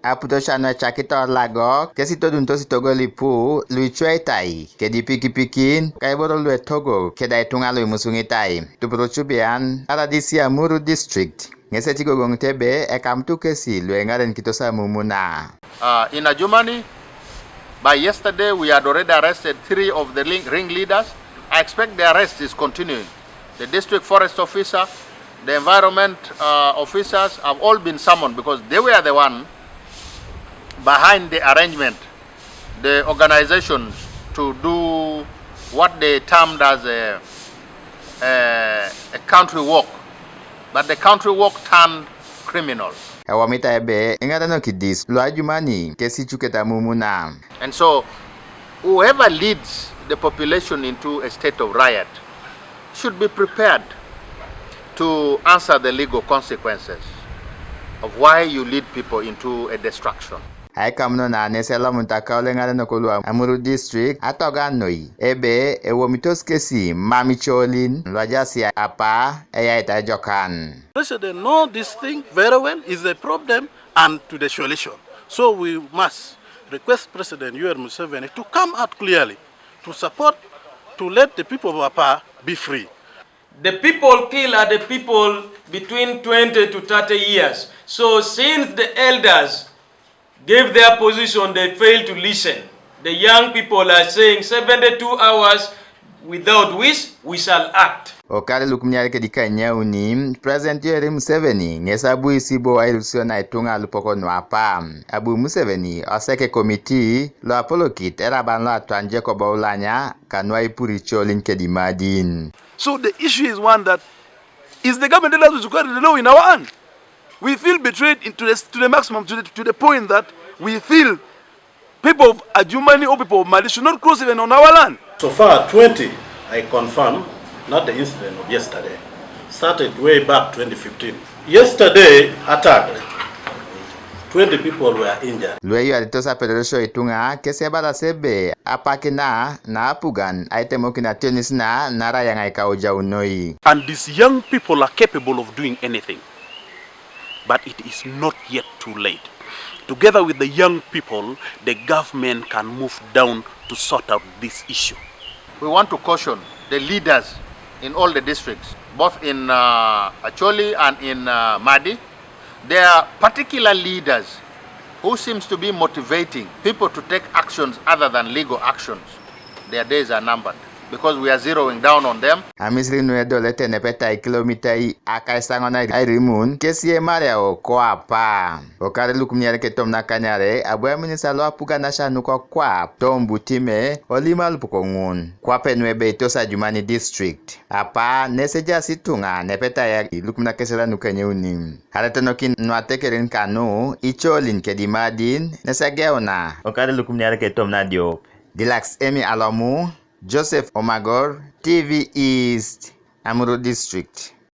aputoshano chakito lago kesito dunto sitogo lipu lui chuetai kedi pikipikin kaiboro lue togo kedai tungalo musungitai tuprochubian aradisia Muru district ngese tigogong tebe ekamtu kesi lue ngaren kitosa mumuna. In Adjumani, by yesterday we had already arrested 3 of the ringleaders. I expect the arrest is continuing. The district forest officer, the environment officers have all been summoned because they were the one behind the arrangement, the organizations to do what they termed as a country walk. But the country walk turned criminal. Awamita ebe ingatano kidis lo Adjumani kesi chuketa mumuna. And so whoever leads the population into a state of riot should be prepared to answer the legal consequences of why you lead people into a destruction. Hai kamno na nesela muntaka olengana nokolu Muru district atoga noi ebe ewomitos kesi mami cholin lwajasi Apaa eyaita jokan. President know this thing very well is a problem and to the solution. So we must request President Museveni to come out clearly to support, to let the people of Apaa be free. The people killed are the people between 20 to 30 years. So since the elders gave their position, they failed to listen. The young people are saying 72 hours without which we shall act. Okare lukumnyare kedika nyauni President Museveni ngesabu isibo wa ilusio na itunga Alupok no Apaa. Abu Museveni oseke komiti lo apolokit eraban lo atwanje ko baulanya kanwa ipuri cholin kedimadin. So the issue is one that is the government that is carry the law in our hand. We feel betrayed to the maximum, to the point that we feel people of Adjumani or people of Mali should not cross even on our land. So far, 20, I confirm, not the incident of yesterday, started way back 2015. Yesterday, attack, 20 people were injured. Lueyo alitosa pedosho itunga kesebala sebe apakina na apugan aitemokina tenis na nara yang aikauja unoi. And these young people are capable of doing anything. But it is not yet too late. Together with the young people, the government can move down to sort out this issue. We want to caution the leaders in all the districts, both in Acholi and in Madi. There are particular leaders who seems to be motivating people to take actions other than legal actions. Their days are numbered because we are zeroing down on them. Amisri nuedo lete nepeta kilomita akaisangona irimun kesie mareo ko Apaa. Okare lukumnyare ketom na kanyare abwe minisalo apuga na shanuko kwa tombu time olima Alupok ngun kwa penwebe itosa Adjumani district. Apaa neseja situnga nepeta ya lukumna kesela nukenye unim. Haretenokin nwatekerin kanu icholin kedimadin nesageona. Okare lukumnyare ketom na diop. Dilax Emi Alamu Joseph Omagor, TV East, Muru district.